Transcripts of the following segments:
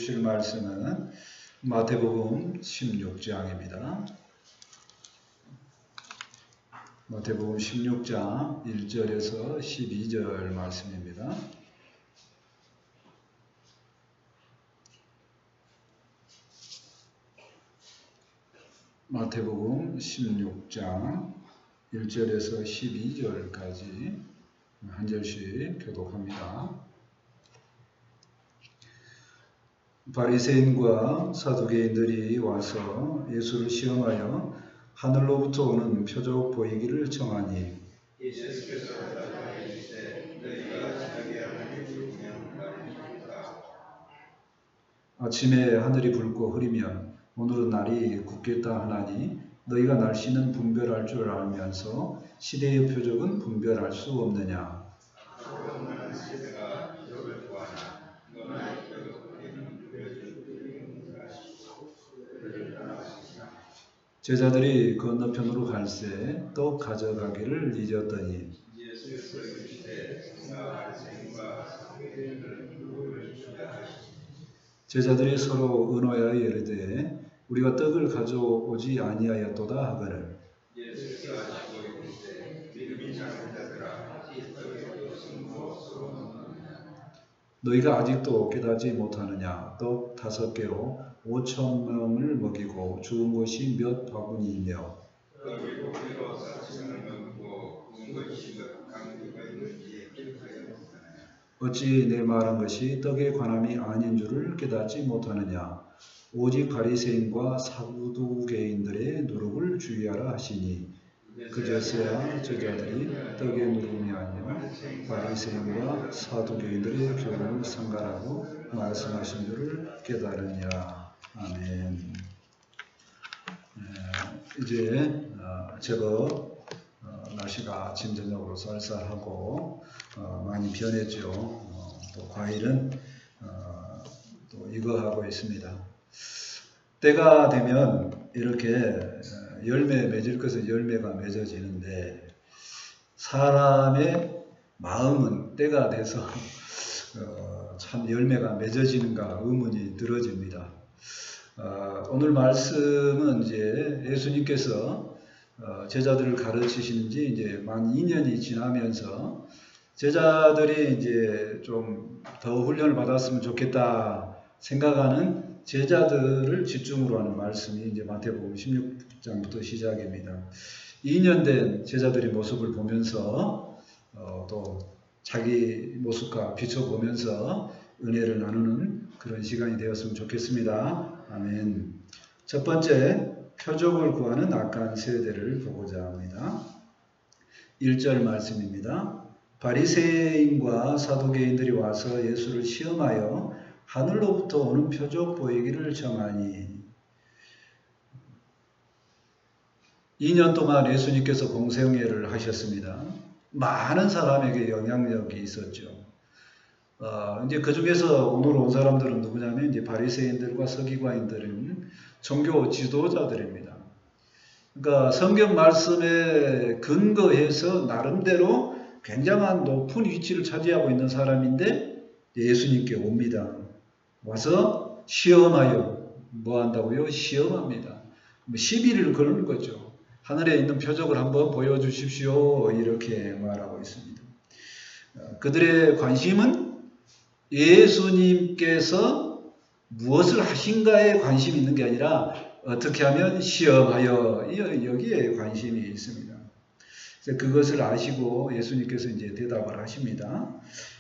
주실 말씀은 마태복음 16장입니다. 마태복음 16장 1절에서 12절 말씀입니다. 마태복음 16장 1절에서 12절까지 한 절씩 교독합니다. 바리새인과 사두개인들이 와서 예수를 시험하여 하늘로부터 오는 표적 보이기를 청하니 예수께서 대답하여 이르시되 너희가 저녁에 하늘이 붉으면 날이 춥다. 아침에 하늘이 붉고 흐리면 오늘은 날이 굳겠다 하나니 너희가 날씨는 분별할 줄 알면서 시대의 표적은 분별할 수 없느냐. 그러면 시대가 표적을 구하나 너나 제자들이 건너편으로 갈새 떡 가져가기를 잊었더니 제자들이 서로 의논하여 이르되 우리가 떡을 가져오지 아니하였도다 하거늘 예수께서 아시고 이르시되 믿음이 작은 자들아 이 떡에 무슨 무엇으로 넣느냐. 너희가 아직도 깨닫지 못하느냐. 떡 5개로 5,000명을 먹이고 죽은 것이 몇 바구니이며 떡이 고기로 4,000명을 먹고 구운 것이 몇 강기가 있는지 기억하여 못하느냐. 어찌 내 말한 것이 떡에 관함이 아닌 줄을 깨닫지 못하느냐. 오직 바리새인과 사두개인들의 누룩을 주의하라 하시니 그제서야 제자들이 떡의 누룩이 아니라 바리새인과 사두개인들의 교훈을 상가라고 말씀하신 줄을 깨달으니라. 아멘. 이제 제법 날씨가 아침 저녁으로 쌀쌀하고 많이 변했죠. 또 과일은 또 익어가고 있습니다. 때가 되면 이렇게 열매 맺을 것은 열매가 맺어지는데 사람의 마음은 때가 돼서 참 열매가 맺어지는가 의문이 들어집니다. 오늘 말씀은 이제 예수님께서 제자들을 가르치시는지 이제 만 2년이 지나면서 제자들이 이제 좀 더 훈련을 받았으면 좋겠다 생각하는 제자들을 집중으로 하는 말씀이 이제 마태복음 16장부터 시작입니다. 2년 된 제자들의 모습을 보면서 또 자기 모습과 비춰보면서 은혜를 나누는 그런 시간이 되었으면 좋겠습니다. 아멘. 첫 번째, 표적을 구하는 악한 세대를 보고자 합니다. 1절 말씀입니다. 바리새인과 사두개인들이 와서 예수를 시험하여 하늘로부터 오는 표적 보이기를 청하니 2년 동안 예수님께서 공생애를 하셨습니다. 많은 사람에게 영향력이 있었죠. 이제 그 중에서 오늘 온 사람들은 누구냐면 이제 바리새인들과 서기관인들은 종교 지도자들입니다. 그러니까 성경 말씀에 근거해서 나름대로 굉장한 높은 위치를 차지하고 있는 사람인데 예수님께 옵니다. 와서 시험하여 뭐 한다고요? 시험합니다. 시비를 거는 거죠. 하늘에 있는 표적을 한번 보여주십시오. 이렇게 말하고 있습니다. 그들의 관심은 예수님께서 무엇을 하신가에 관심이 있는 게 아니라 어떻게 하면 시험하여 여기에 관심이 있습니다. 그것을 아시고 예수님께서 이제 대답을 하십니다.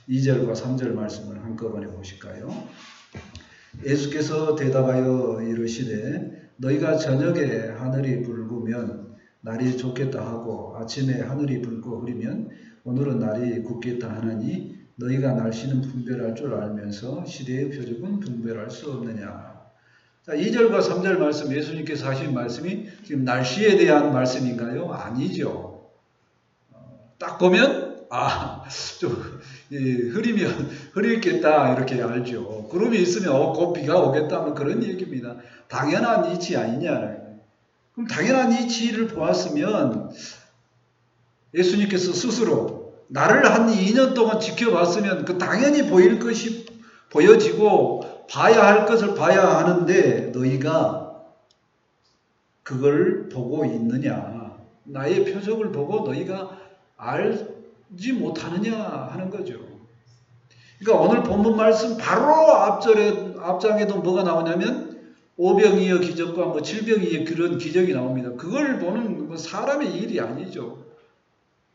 2절과 3절 말씀을 한꺼번에 보실까요? 예수께서 대답하여 이르시되 너희가 저녁에 하늘이 붉으면 날이 좋겠다 하고 아침에 하늘이 붉고 흐리면 오늘은 날이 굳겠다 하나니 너희가 날씨는 분별할 줄 알면서 시대의 표적은 분별할 수 없느냐. 자, 2절과 3절 말씀 예수님께서 하신 말씀이 지금 날씨에 대한 말씀인가요? 아니죠. 딱 보면 좀 흐리면 흐리겠다 이렇게 알죠. 구름이 있으면 곧 비가 오겠다는 그런 얘기입니다. 당연한 이치 아니냐. 그럼 당연한 이치를 보았으면 예수님께서 스스로 나를 한 2년 동안 지켜봤으면 그 당연히 보일 것이 보여지고 봐야 할 것을 봐야 하는데 너희가 그걸 보고 있느냐? 나의 표적을 보고 너희가 알지 못하느냐 하는 거죠. 그러니까 오늘 본문 말씀 바로 앞장에도 뭐가 나오냐면 오병이어 기적과 뭐 질병이어 그런 기적이 나옵니다. 그걸 보는 뭐 사람의 일이 아니죠.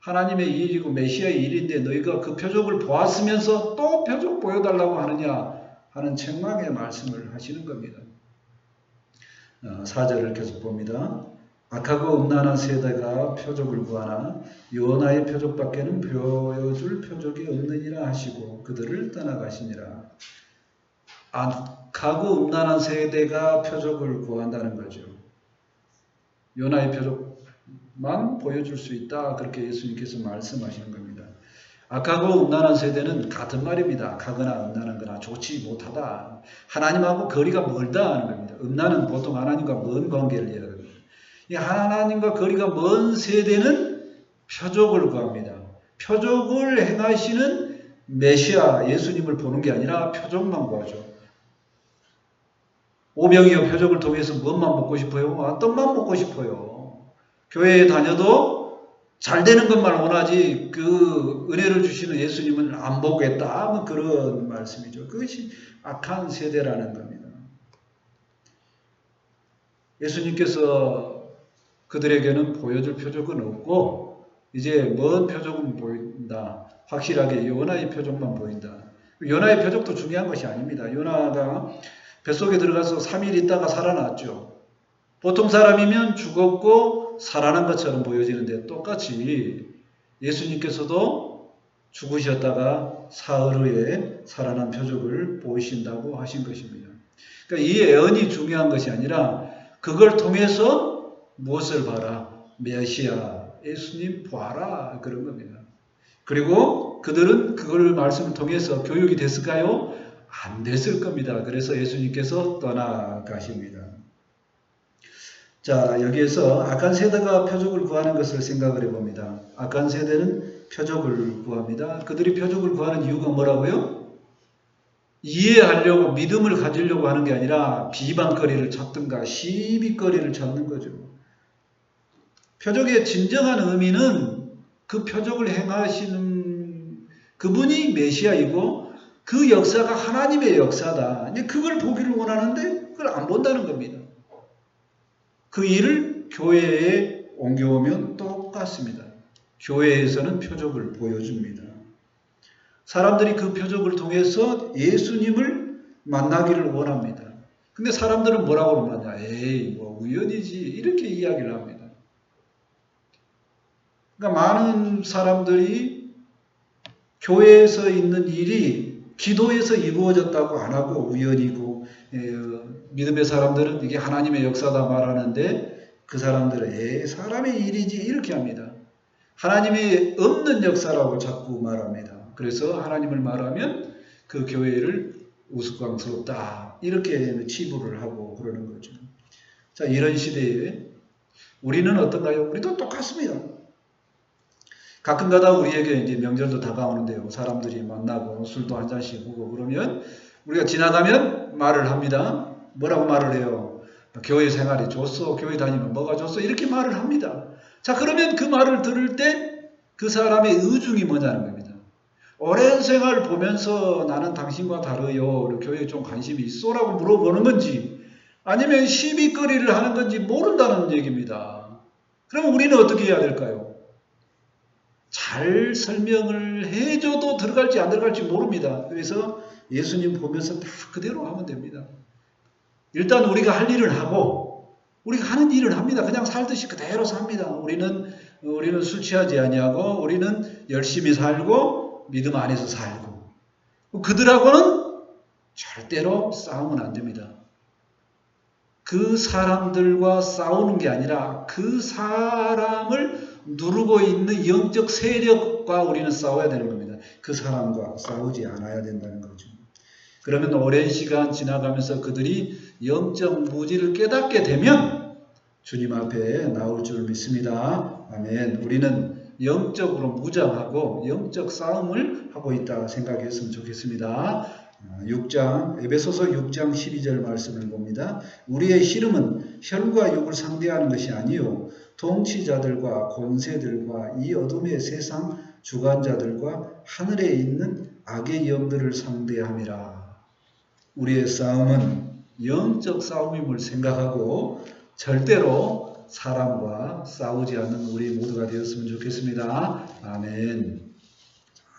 하나님의 일이고 메시아의 일인데 너희가 그 표적을 보았으면서 또 표적 보여달라고 하느냐 하는 책망의 말씀을 하시는 겁니다. 4절을 계속 봅니다. 악하고 음란한 세대가 표적을 구하나 요나의 표적밖에는 보여줄 표적이 없느니라 하시고 그들을 떠나가시니라. 악하고 음란한 세대가 표적을 구한다는 거죠. 요나의 표적만 보여줄 수 있다. 그렇게 예수님께서 말씀하시는 겁니다. 악하고 음란한 세대는 같은 말입니다. 악하거나 음란한 거나 좋지 못하다. 하나님하고 거리가 멀다 하는 겁니다. 음란은 보통 하나님과 먼 관계를 이야기합니다. 이 하나님과 거리가 먼 세대는 표적을 구합니다. 표적을 행하시는 메시아 예수님을 보는 게 아니라 표적만 구하죠. 오병이어 표적을 통해서 무엇만 먹고 싶어요? 떡만 먹고 싶어요. 교회에 다녀도 잘 되는 것만 원하지 그 은혜를 주시는 예수님은 안 보겠다. 뭐 그런 말씀이죠. 그것이 악한 세대라는 겁니다. 예수님께서 그들에게는 보여줄 표적은 없고 이제 먼 표적은 보인다. 확실하게 요나의 표적만 보인다. 요나의 표적도 중요한 것이 아닙니다. 요나가 뱃속에 들어가서 3일 있다가 살아났죠. 보통 사람이면 죽었고 살아난 것처럼 보여지는데 똑같이 예수님께서도 죽으셨다가 사흘 후에 살아난 표적을 보이신다고 하신 것입니다. 그러니까 이 예언이 중요한 것이 아니라 그걸 통해서 무엇을 봐라? 메시아, 예수님 보아라. 그런 겁니다. 그리고 그들은 그걸 말씀을 통해서 교육이 됐을까요? 안 됐을 겁니다. 그래서 예수님께서 떠나가십니다. 자, 여기에서 악한 세대가 표적을 구하는 것을 생각을 해봅니다. 악한 세대는 표적을 구합니다. 그들이 표적을 구하는 이유가 뭐라고요? 이해하려고 믿음을 가지려고 하는 게 아니라 비방거리를 찾든가 시비거리를 찾는 거죠. 표적의 진정한 의미는 그 표적을 행하시는 그분이 메시아이고 그 역사가 하나님의 역사다. 그걸 보기를 원하는데 그걸 안 본다는 겁니다. 그 일을 교회에 옮겨오면 똑같습니다. 교회에서는 표적을 보여줍니다. 사람들이 그 표적을 통해서 예수님을 만나기를 원합니다. 근데 사람들은 뭐라고 말하냐? 에이, 뭐 우연이지. 이렇게 이야기를 합니다. 그러니까 많은 사람들이 교회에서 있는 일이 기도에서 이루어졌다고 안 하고 우연이고 믿음의 사람들은 이게 하나님의 역사다 말하는데 그 사람들은 사람의 일이지 이렇게 합니다. 하나님이 없는 역사라고 자꾸 말합니다. 그래서 하나님을 말하면 그 교회를 우스꽝스럽다 이렇게 치부를 하고 그러는 거죠. 자, 이런 시대에 우리는 어떤가요? 우리도 똑같습니다. 가끔가다 우리에게 이제 명절도 다가오는데요. 사람들이 만나고 술도 한 잔씩 먹고 그러면 우리가 지나가면 말을 합니다. 뭐라고 말을 해요? 교회 생활이 좋소. 교회 다니면 뭐가 좋소. 이렇게 말을 합니다. 자, 그러면 그 말을 들을 때 그 사람의 의중이 뭐냐는 겁니다. 오랜 생활 보면서 나는 당신과 다르요. 교회에 좀 관심이 있소라고 물어보는 건지 아니면 시비거리를 하는 건지 모른다는 얘기입니다. 그럼 우리는 어떻게 해야 될까요? 잘 설명을 해줘도 들어갈지 안 들어갈지 모릅니다. 그래서 예수님 보면서 다 그대로 하면 됩니다. 일단 우리가 할 일을 하고 우리가 하는 일을 합니다. 그냥 살듯이 그대로 삽니다. 우리는 술 취하지 아니하고 우리는 열심히 살고 믿음 안에서 살고 그들하고는 절대로 싸우면 안 됩니다. 그 사람들과 싸우는 게 아니라 그 사람을 누르고 있는 영적 세력과 우리는 싸워야 되는 겁니다. 그 사람과 싸우지 않아야 된다는 거죠. 그러면 오랜 시간 지나가면서 그들이 영적 무지를 깨닫게 되면 주님 앞에 나올 줄 믿습니다. 아멘. 우리는 영적으로 무장하고 영적 싸움을 하고 있다 생각했으면 좋겠습니다. 에베소서 6장 12절 말씀을 봅니다. 우리의 씨름은 혈과 육을 상대하는 것이 아니요 통치자들과 권세들과 이 어둠의 세상 주관자들과 하늘에 있는 악의 영들을 상대함이라. 우리의 싸움은 영적 싸움임을 생각하고 절대로 사람과 싸우지 않는 우리 모두가 되었으면 좋겠습니다. 아멘.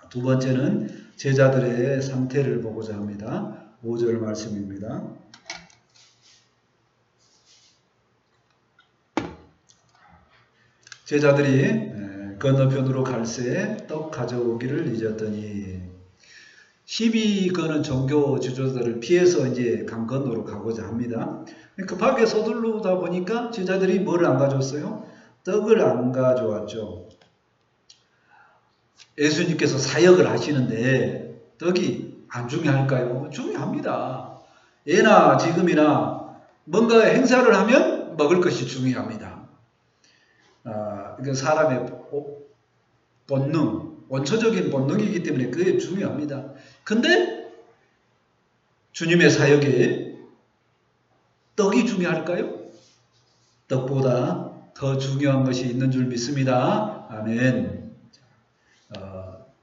두 번째는 제자들의 상태를 보고자 합니다. 5절 말씀입니다. 제자들이 건너편으로 갈새 떡 가져오기를 잊었더니 시비 거는 종교 지도자들을 피해서 이제 강 건너로 가고자 합니다. 급하게 서두르다 보니까 제자들이 뭐를 안 가져왔어요? 떡을 안 가져왔죠. 예수님께서 사역을 하시는데 떡이 안 중요할까요? 중요합니다. 예나 지금이나 뭔가 행사를 하면 먹을 것이 중요합니다. 그러니까 사람의 본능, 원초적인 본능이기 때문에 그게 중요합니다. 근데 주님의 사역에 떡이 중요할까요? 떡보다 더 중요한 것이 있는 줄 믿습니다. 아멘.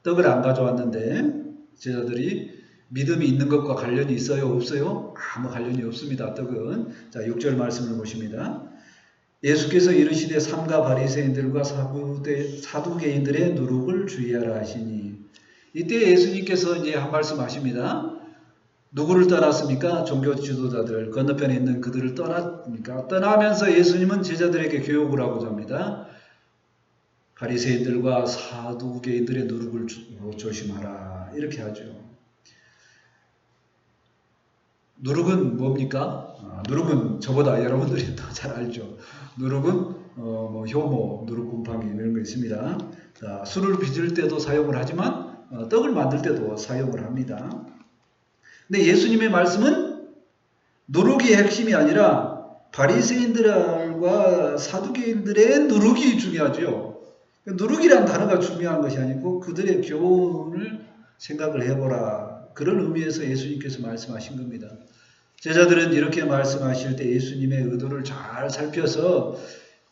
떡을 안 가져왔는데 제자들이 믿음이 있는 것과 관련이 있어요? 없어요? 아무 관련이 없습니다. 떡은. 자, 6절 말씀을 보십니다. 예수께서 이르시되 삼가 바리새인들과 사두개인들의 누룩을 주의하라 하시니 이때 예수님께서 이제 한 말씀 하십니다. 누구를 떠났습니까? 종교 지도자들 건너편에 있는 그들을 떠났습니까? 떠나면서 예수님은 제자들에게 교육을 하고자 합니다. 바리새인들과 사두개인들의 누룩을 조심하라 이렇게 하죠. 누룩은 뭡니까? 누룩은 저보다 여러분들이 더 잘 알죠. 누룩은 효모, 누룩곰팡이 이런 거 있습니다. 자, 술을 빚을 때도 사용을 하지만 떡을 만들 때도 사용을 합니다. 근데 예수님의 말씀은 누룩이 핵심이 아니라 바리새인들과 사두개인들의 누룩이 중요하죠. 누룩이란 단어가 중요한 것이 아니고 그들의 교훈을 생각을 해보라. 그런 의미에서 예수님께서 말씀하신 겁니다. 제자들은 이렇게 말씀하실 때 예수님의 의도를 잘 살펴서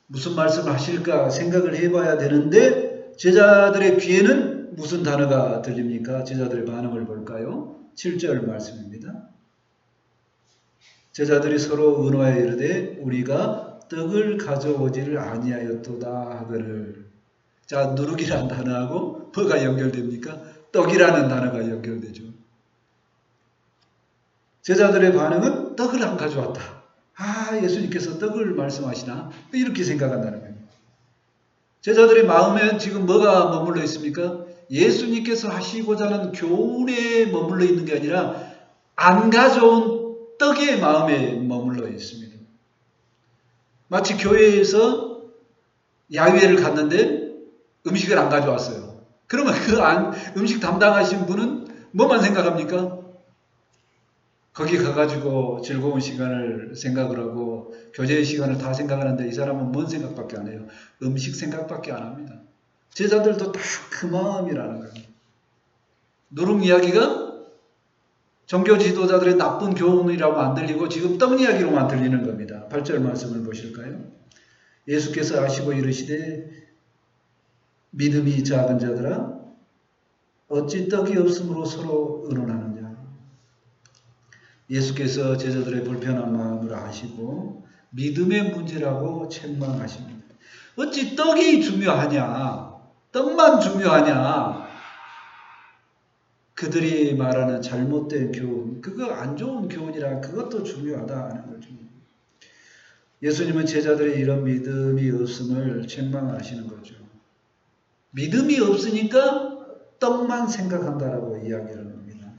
무슨 말씀을 하실까 생각을 해봐야 되는데 제자들의 귀에는 무슨 단어가 들립니까? 제자들의 반응을 볼까요? 7절 말씀입니다. 제자들이 서로 의논하여 이르되 우리가 떡을 가져오지를 아니하였도다 하거늘. 자, 누룩이라는 단어하고 뭐가 연결됩니까? 떡이라는 단어가 연결되죠. 제자들의 반응은 떡을 안 가져왔다. 예수님께서 떡을 말씀하시나? 이렇게 생각한다는 거예요. 제자들의 마음에 지금 뭐가 머물러 있습니까? 예수님께서 하시고자 하는 교훈에 머물러 있는 게 아니라 안 가져온 떡의 마음에 머물러 있습니다. 마치 교회에서 야유회를 갔는데 음식을 안 가져왔어요. 그러면 그 음식 담당하신 분은 뭐만 생각합니까? 거기 가가지고 즐거운 시간을 생각을 하고 교제의 시간을 다 생각하는데 이 사람은 뭔 생각밖에 안 해요? 음식 생각밖에 안 합니다. 제자들도 다 그 마음이라는 거예요. 누룩 이야기가 종교 지도자들의 나쁜 교훈이라고 안 들리고 지금 떡 이야기로만 들리는 겁니다. 8절 말씀을 보실까요? 예수께서 아시고 이르시되 믿음이 작은 자들아 어찌 떡이 없으므로 서로 의논하느냐. 예수께서 제자들의 불편한 마음을 아시고 믿음의 문제라고 책망하십니다. 어찌 떡이 중요하냐? 떡만 중요하냐? 그들이 말하는 잘못된 교훈, 그거 안 좋은 교훈이라 그것도 중요하다 하는 거죠. 예수님은 제자들의 이런 믿음이 없음을 책망하시는 거죠. 믿음이 없으니까 떡만 생각한다라고 이야기하는 겁니다.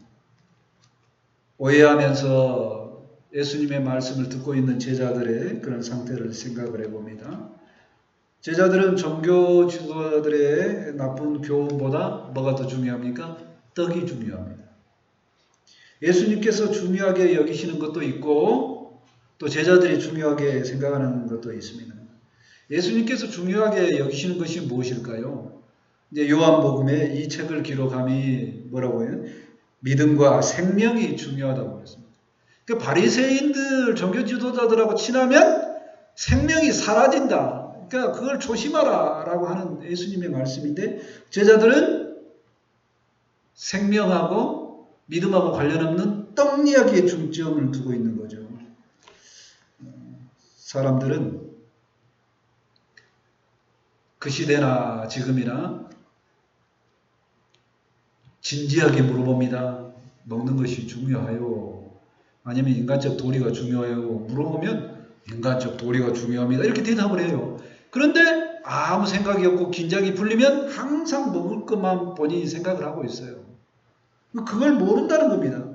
오해하면서 예수님의 말씀을 듣고 있는 제자들의 그런 상태를 생각을 해봅니다. 제자들은 종교 지도자들의 나쁜 교훈보다 뭐가 더 중요합니까? 떡이 중요합니다. 예수님께서 중요하게 여기시는 것도 있고 또 제자들이 중요하게 생각하는 것도 있습니다. 예수님께서 중요하게 여기시는 것이 무엇일까요? 이제 요한복음에 이 책을 기록함이 뭐라고 해요? 믿음과 생명이 중요하다고 그랬습니다. 그 바리새인들 종교 지도자들하고 친하면 생명이 사라진다. 그러니까 그걸 조심하라라고 하는 예수님의 말씀인데 제자들은 생명하고 믿음하고 관련 없는 떡 이야기에 중점을 두고 있는 거죠. 사람들은 그 시대나 지금이나 진지하게 물어봅니다. 먹는 것이 중요하요? 아니면 인간적 도리가 중요해요? 물어보면 인간적 도리가 중요합니다. 이렇게 대답을 해요. 그런데 아무 생각이 없고 긴장이 풀리면 항상 먹을 것만 본인이 생각을 하고 있어요. 그걸 모른다는 겁니다.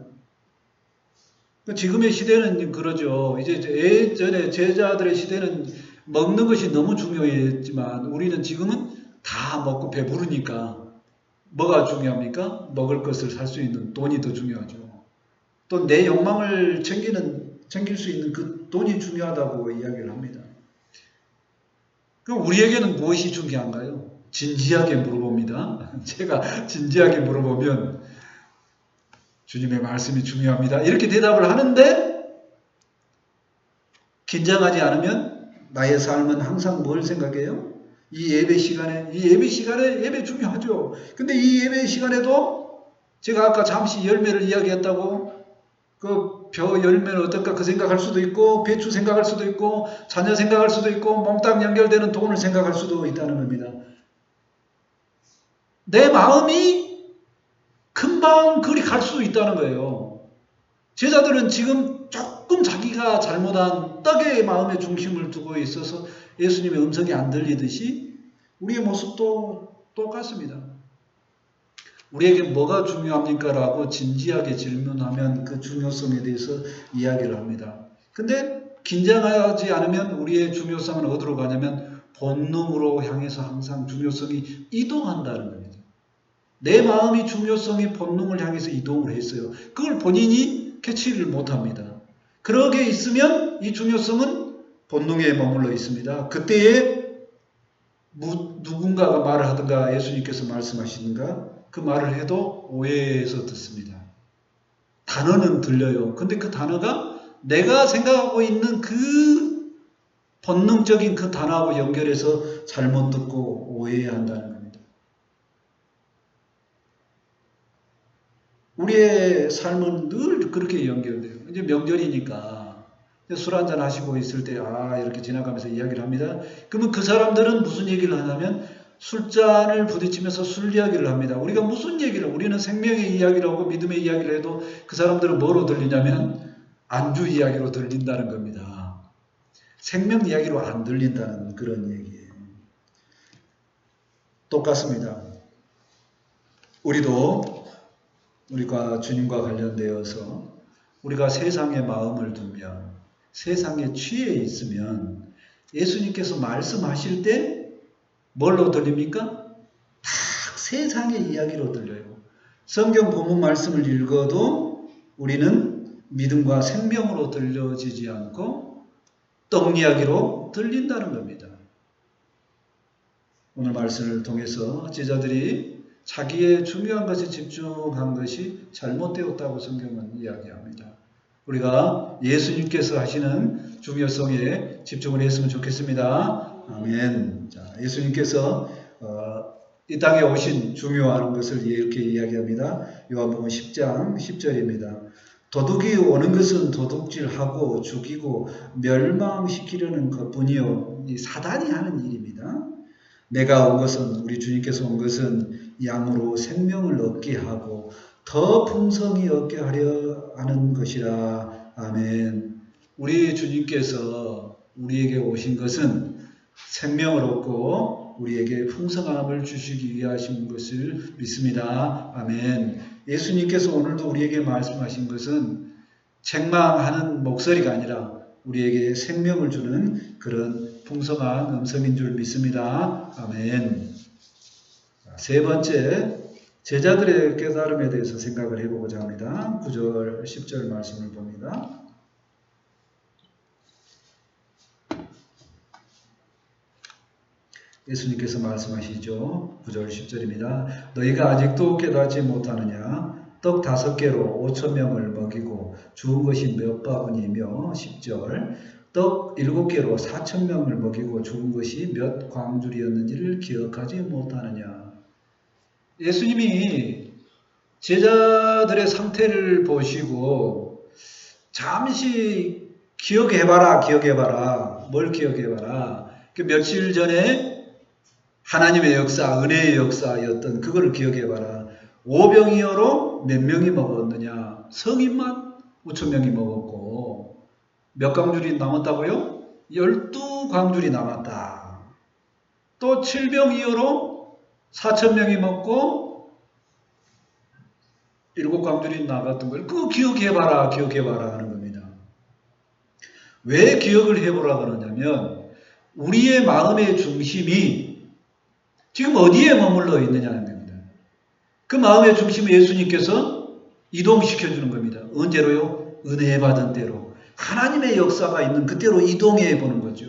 지금의 시대는 그러죠. 이제 예전에 제자들의 시대는 먹는 것이 너무 중요했지만 우리는 지금은 다 먹고 배부르니까 뭐가 중요합니까? 먹을 것을 살 수 있는 돈이 더 중요하죠. 또 내 욕망을 챙길 수 있는 그 돈이 중요하다고 이야기를 합니다. 그럼 우리에게는 무엇이 중요한가요? 진지하게 물어봅니다. 제가 진지하게 물어보면 주님의 말씀이 중요합니다. 이렇게 대답을 하는데 긴장하지 않으면 나의 삶은 항상 뭘 생각해요? 이 예배 시간에 예배 중요하죠. 근데 이 예배 시간에도 제가 아까 잠시 열매를 이야기했다고 그 벼 열매는 어떨까 그 생각할 수도 있고 배추 생각할 수도 있고 자녀 생각할 수도 있고 몽땅 연결되는 돈을 생각할 수도 있다는 겁니다. 내 마음이 금방 그리 갈 수도 있다는 거예요. 제자들은 지금 조금 자기가 잘못한 떡의 마음의 중심을 두고 있어서 예수님의 음성이 안 들리듯이 우리의 모습도 똑같습니다. 우리에게 뭐가 중요합니까? 라고 진지하게 질문하면 그 중요성에 대해서 이야기를 합니다. 근데 긴장하지 않으면 우리의 중요성은 어디로 가냐면 본능으로 향해서 항상 중요성이 이동한다는 겁니다. 내 마음이 중요성이 본능을 향해서 이동을 했어요. 그걸 본인이 캐치를 못합니다. 그러게 있으면 이 중요성은 본능에 머물러 있습니다. 그때에 누군가가 말을 하든가 예수님께서 말씀하시든가 그 말을 해도 오해해서 듣습니다. 단어는 들려요. 근데 그 단어가 내가 생각하고 있는 그 본능적인 그 단어하고 연결해서 잘못 듣고 오해한다는 겁니다. 우리의 삶은 늘 그렇게 연결돼요. 이제 명절이니까 술 한잔 하시고 있을 때 이렇게 지나가면서 이야기를 합니다. 그러면 그 사람들은 무슨 얘기를 하냐면 술잔을 부딪히면서 술 이야기를 합니다. 우리가 무슨 얘기를 우리는 생명의 이야기를 하고 믿음의 이야기를 해도 그 사람들은 뭐로 들리냐면 안주 이야기로 들린다는 겁니다. 생명 이야기로 안 들린다는 그런 얘기예요. 똑같습니다. 우리가 주님과 관련되어서 우리가 세상에 마음을 두면 세상에 취해 있으면 예수님께서 말씀하실 때 뭘로 들립니까? 다 세상의 이야기로 들려요. 성경 본문 말씀을 읽어도 우리는 믿음과 생명으로 들려지지 않고 떡 이야기로 들린다는 겁니다. 오늘 말씀을 통해서 제자들이 자기의 중요한 것에 집중한 것이 잘못되었다고 성경은 이야기합니다. 우리가 예수님께서 하시는 중요성에 집중을 했으면 좋겠습니다. 아멘. 자, 예수님께서 이 땅에 오신 중요한 것을 이렇게 이야기합니다. 요한복음 10장 10절입니다. 도둑이 오는 것은 도둑질하고 죽이고 멸망시키려는 것뿐이요. 이 사단이 하는 일입니다. 내가 온 것은 우리 주님께서 온 것은 양으로 생명을 얻게 하고 더 풍성히 얻게 하려 하는 것이라. 아멘. 우리 주님께서 우리에게 오신 것은 생명을 얻고 우리에게 풍성함을 주시기 위하신 것을 믿습니다. 아멘. 예수님께서 오늘도 우리에게 말씀하신 것은 책망하는 목소리가 아니라 우리에게 생명을 주는 그런 풍성한 음성인 줄 믿습니다. 아멘. 세 번째, 제자들의 깨달음에 대해서 생각을 해보고자 합니다. 9절, 10절 말씀을 봅니다. 예수님께서 말씀하시죠. 9절 10절입니다. 너희가 아직도 깨닫지 못하느냐? 떡 5개로 5,000명을 먹이고 죽은 것이 몇 바구니며 10절 떡 7개로 4,000명을 먹이고 죽은 것이 몇 광줄이었는지를 기억하지 못하느냐. 예수님이 제자들의 상태를 보시고 잠시 기억해봐라. 뭘 기억해봐라. 며칠 전에 하나님의 역사, 은혜의 역사였던 그거를 기억해봐라. 오병이어로 몇 명이 먹었느냐? 성인만 5,000명이 먹었고 몇 광줄이 남았다고요? 12광줄이 남았다. 또 7병이어로 4,000명이 먹고 7광줄이 나갔던 걸 그거 기억해봐라 하는 겁니다. 왜 기억을 해보라 그러냐면 우리의 마음의 중심이 지금 어디에 머물러 있느냐는 겁니다. 그 마음의 중심을 예수님께서 이동시켜주는 겁니다. 언제로요? 은혜 받은 때로. 하나님의 역사가 있는 그때로 이동해 보는 거죠.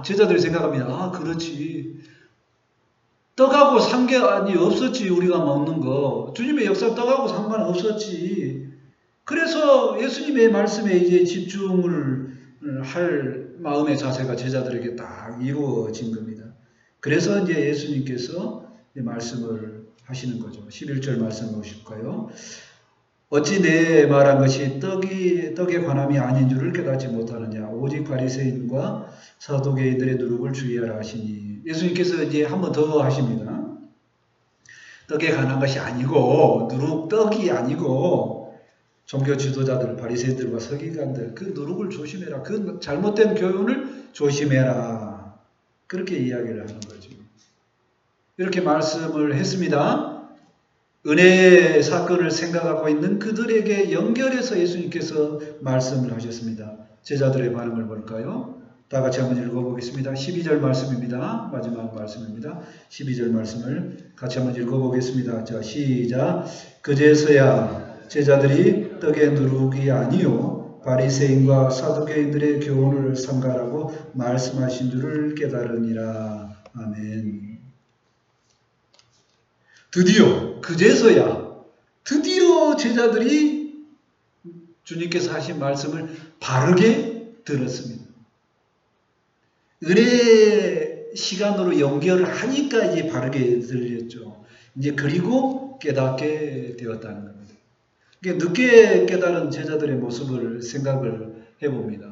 제자들이 생각합니다. 그렇지. 떡하고 상관이 없었지, 우리가 먹는 거. 주님의 역사 떡하고 상관없었지. 그래서 예수님의 말씀에 이제 집중을 할 마음의 자세가 제자들에게 딱 이루어진 겁니다. 그래서 이제 예수님께서 말씀을 하시는 거죠. 11절 말씀 보실까요? 어찌 내 말한 것이 떡에 관함이 아닌 줄을 깨닫지 못하느냐. 오직 바리새인과 사두개인들의 누룩을 주의하라 하시니. 예수님께서 이제 한 번 더 하십니다. 떡에 관한 것이 아니고 떡이 아니고 종교 지도자들, 바리새인들과 서기관들 그 누룩을 조심해라. 그 잘못된 교훈을 조심해라. 그렇게 이야기를 하는 거죠. 이렇게 말씀을 했습니다. 은혜의 사건을 생각하고 있는 그들에게 연결해서 예수님께서 말씀을 하셨습니다. 제자들의 반응을 볼까요? 다 같이 한번 읽어보겠습니다. 12절 말씀입니다. 마지막 말씀입니다. 12절 말씀을 같이 한번 읽어보겠습니다. 자, 시작. 그제서야 제자들이 떡의 누룩이 아니요 바리새인과 사두개인들의 교훈을 삼가라고 말씀하신 줄을 깨달으니라. 아멘. 그제서야 드디어 제자들이 주님께서 하신 말씀을 바르게 들었습니다. 은혜 시간으로 연결을 하니까 이제 바르게 들렸죠. 이제 그리고 깨닫게 되었다는 겁니다. 늦게 깨달은 제자들의 모습을 생각을 해봅니다.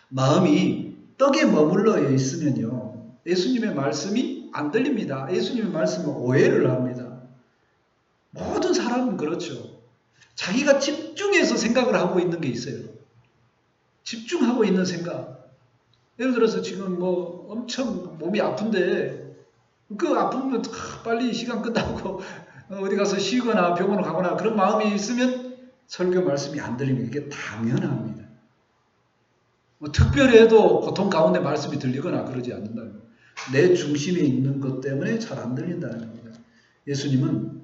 마음이 떡에 머물러 있으면요. 예수님의 말씀이 안 들립니다. 예수님의 말씀은 오해를 합니다. 모든 사람은 그렇죠. 자기가 집중해서 생각을 하고 있는 게 있어요. 집중하고 있는 생각. 예를 들어서 지금 엄청 몸이 아픈데 그 아프면 빨리 시간 끝나고 어디 가서 쉬거나 병원을 가거나 그런 마음이 있으면 설교 말씀이 안 들리면 이게 당연합니다. 특별해도 고통 가운데 말씀이 들리거나 그러지 않는다는 거예요. 내 중심에 있는 것 때문에 잘 안 들린다는 겁니다. 예수님은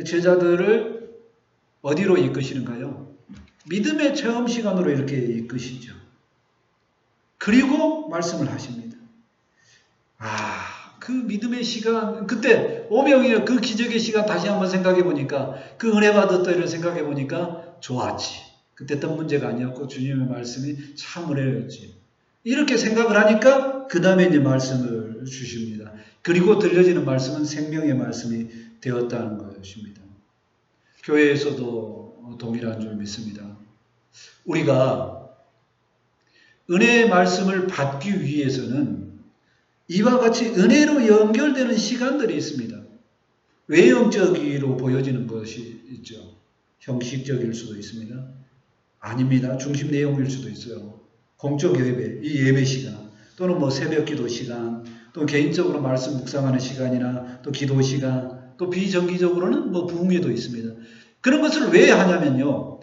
제자들을 어디로 이끄시는가요? 믿음의 체험 시간으로 이렇게 이끄시죠. 그리고 말씀을 하십니다. 그 믿음의 시간, 그때 오병이어 그 기적의 시간 다시 한번 생각해 보니까 그 은혜 받았다를 생각해 보니까 좋았지. 그때 어떤 문제가 아니었고 주님의 말씀이 참 은혜였지. 이렇게 생각을 하니까 그 다음에 이제 말씀을 주십니다. 그리고 들려지는 말씀은 생명의 말씀이 되었다는 것입니다. 교회에서도 동일한 줄 믿습니다. 우리가 은혜의 말씀을 받기 위해서는 이와 같이 은혜로 연결되는 시간들이 있습니다. 외형적으로 보여지는 것이 있죠. 형식적일 수도 있습니다. 아닙니다. 중심 내용일 수도 있어요. 공적 예배, 이 예배 시간, 또는 새벽 기도 시간, 또 개인적으로 말씀 묵상하는 시간이나 또 기도 시간, 또 비정기적으로는 부흥회도 있습니다. 그런 것을 왜 하냐면요.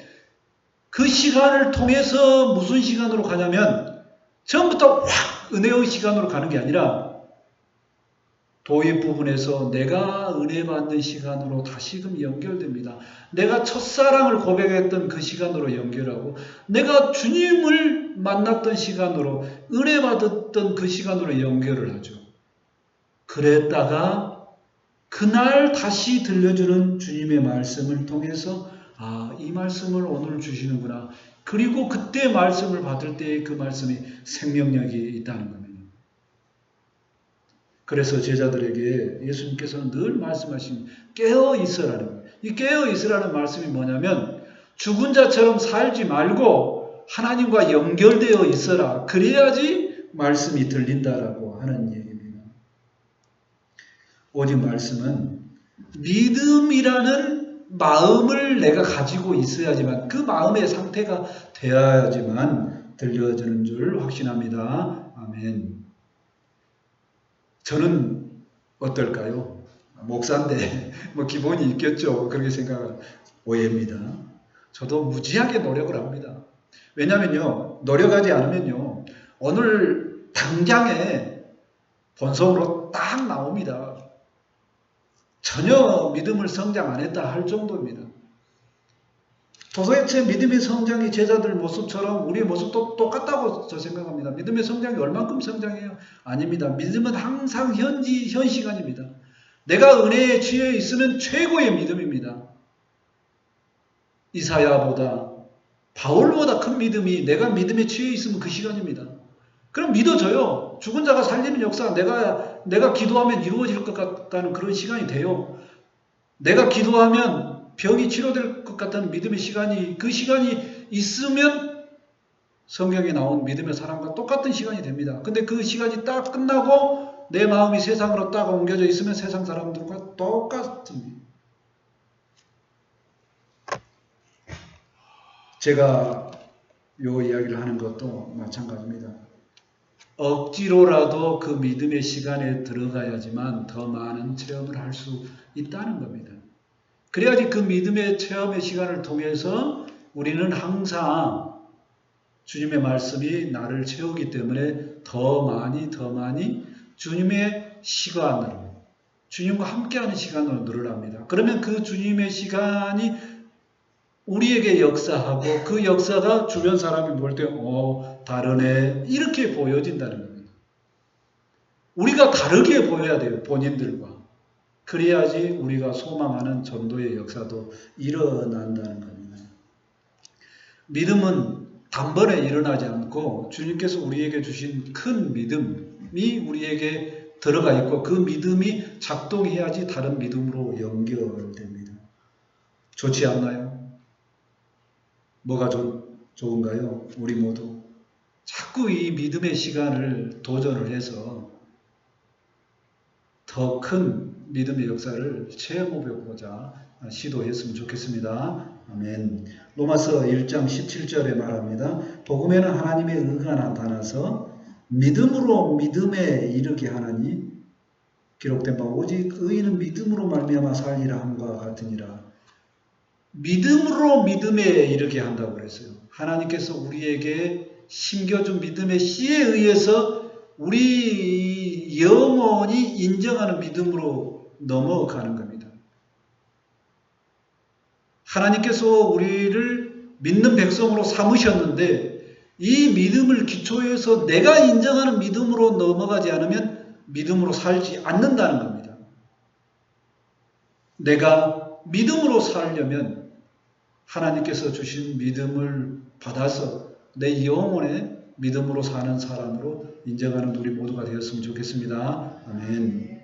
그 시간을 통해서 무슨 시간으로 가냐면 처음부터 확 은혜의 시간으로 가는 게 아니라 도입 부분에서 내가 은혜 받는 시간으로 다시금 연결됩니다. 내가 첫사랑을 고백했던 그 시간으로 연결하고 내가 주님을 만났던 시간으로 은혜 받았던 그 시간으로 연결을 하죠. 그랬다가 그날 다시 들려주는 주님의 말씀을 통해서 이 말씀을 오늘 주시는구나. 그리고 그때 말씀을 받을 때 그 말씀이 생명력이 있다는 겁니다. 그래서 제자들에게 예수님께서는 늘 말씀하신 깨어 있으라는 거예요. 이 깨어 있으라는 말씀이 뭐냐면 죽은 자처럼 살지 말고 하나님과 연결되어 있어라. 그래야지 말씀이 들린다라고 하는 얘기입니다. 오직 말씀은 믿음이라는 마음을 내가 가지고 있어야지만 그 마음의 상태가 되어야지만 들려지는 줄 확신합니다. 아멘. 저는 어떨까요? 목사인데 뭐 기본이 있겠죠. 그렇게 생각을 오해입니다. 저도 무지하게 노력을 합니다. 왜냐면요. 노력하지 않으면요. 오늘 당장에 본성으로 딱 나옵니다. 전혀 믿음을 성장 안 했다 할 정도입니다. 도대체 믿음의 성장이 제자들 모습처럼 우리의 모습도 똑같다고 저 생각합니다. 믿음의 성장이 얼만큼 성장해요? 아닙니다. 믿음은 항상 현 시간입니다. 내가 은혜에 취해 있으면 최고의 믿음입니다. 이사야보다 바울보다 큰 믿음이 내가 믿음에 취해 있으면 그 시간입니다. 그럼 믿어져요. 죽은 자가 살리는 역사 내가 기도하면 이루어질 것 같다는 그런 시간이 돼요. 내가 기도하면 병이 치료될 것 같다는 믿음의 시간이 그 시간이 있으면 성경에 나온 믿음의 사람과 똑같은 시간이 됩니다. 근데 그 시간이 딱 끝나고 내 마음이 세상으로 딱 옮겨져 있으면 세상 사람들과 똑같습니다. 제가 요 이야기를 하는 것도 마찬가지입니다. 억지로라도 그 믿음의 시간에 들어가야지만 더 많은 체험을 할 수 있다는 겁니다. 그래야지 그 믿음의 체험의 시간을 통해서 우리는 항상 주님의 말씀이 나를 채우기 때문에 더 많이 주님의 시간으로 주님과 함께하는 시간으로 늘어납니다. 그러면 그 주님의 시간이 우리에게 역사하고 그 역사가 주변 사람이 볼 때 다르네 이렇게 보여진다는 겁니다. 우리가 다르게 보여야 돼요. 본인들과. 그래야지 우리가 소망하는 전도의 역사도 일어난다는 겁니다. 믿음은 단번에 일어나지 않고 주님께서 우리에게 주신 큰 믿음이 우리에게 들어가 있고 그 믿음이 작동해야지 다른 믿음으로 연결됩니다. 좋지 않나요? 뭐가 좋은가요? 우리 모두 자꾸 이 믿음의 시간을 도전을 해서 더 큰 믿음의 역사를 체험해보고자 시도했으면 좋겠습니다. 아멘. 로마서 1장 17절에 말합니다. 복음에는 하나님의 의가 나타나서 믿음으로 믿음에 이르게 하나니 기록된 바 오직 의인은 믿음으로 말미암아 살리라 함과 같으니라. 믿음으로 믿음에 이르게 한다고 그랬어요. 하나님께서 우리에게 심겨준 믿음의 씨에 의해서 우리 영혼이 인정하는 믿음으로 넘어가는 겁니다. 하나님께서 우리를 믿는 백성으로 삼으셨는데 이 믿음을 기초해서 내가 인정하는 믿음으로 넘어가지 않으면 믿음으로 살지 않는다는 겁니다. 내가 믿음으로 살려면 하나님께서 주신 믿음을 받아서 내 영혼에 믿음으로 사는 사람으로 인정하는 우리 모두가 되었으면 좋겠습니다. 아멘.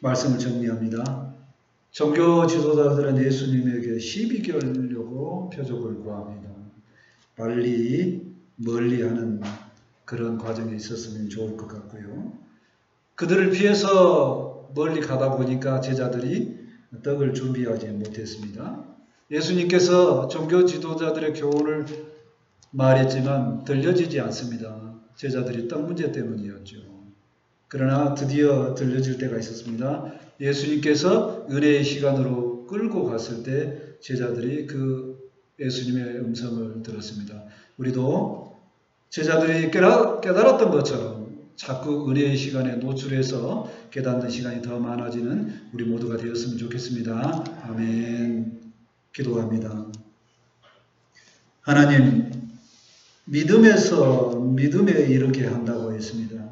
말씀을 정리합니다. 종교 지도자들은 예수님에게 시비 걸려고 표적을 구합니다. 빨리 멀리하는 그런 과정이 있었으면 좋을 것 같고요. 그들을 피해서 멀리 가다 보니까 제자들이 떡을 준비하지 못했습니다. 예수님께서 종교 지도자들의 교훈을 말했지만 들려지지 않습니다. 제자들이 떡 문제 때문이었죠. 그러나 드디어 들려질 때가 있었습니다. 예수님께서 은혜의 시간으로 끌고 갔을 때 제자들이 그 예수님의 음성을 들었습니다. 우리도 제자들이 깨달았던 것처럼 자꾸 은혜의 시간에 노출해서 깨닫는 시간이 더 많아지는 우리 모두가 되었으면 좋겠습니다. 아멘. 기도합니다. 하나님, 믿음에서 믿음에 이르게 한다고 했습니다.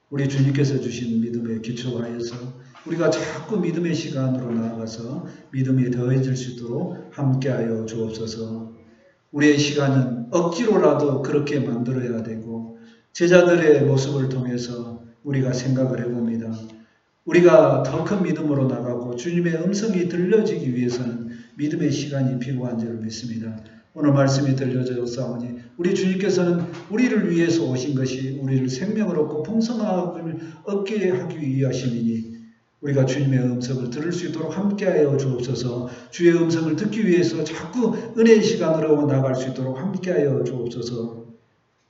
우리 주님께서 주신 믿음의 기초하에서 우리가 자꾸 믿음의 시간으로 나아가서 믿음이 더해질 수 있도록 함께하여 주옵소서. 우리의 시간은 억지로라도 그렇게 만들어야 되고 제자들의 모습을 통해서 우리가 생각을 해봅니다. 우리가 더 큰 믿음으로 나가고 주님의 음성이 들려지기 위해서는 믿음의 시간이 필요한 줄 믿습니다. 오늘 말씀이 들려졌사오니 우리 주님께서는 우리를 위해서 오신 것이 우리를 생명을 얻고 풍성함을 얻게 하기 위하심이니 우리가 주님의 음성을 들을 수 있도록 함께하여 주옵소서. 주의 음성을 듣기 위해서 자꾸 은혜의 시간으로 나갈 수 있도록 함께하여 주옵소서.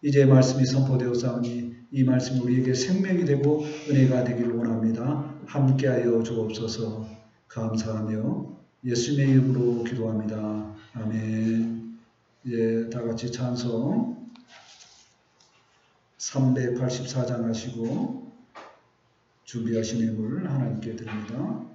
이제 말씀이 선포되었사오니 이 말씀이 우리에게 생명이 되고 은혜가 되기를 원합니다. 함께하여 주옵소서. 감사하며 예수님의 이름으로 기도합니다. 아멘. 예, 다 같이 찬송 384장 하시고 준비하신 예물 하나님께 드립니다.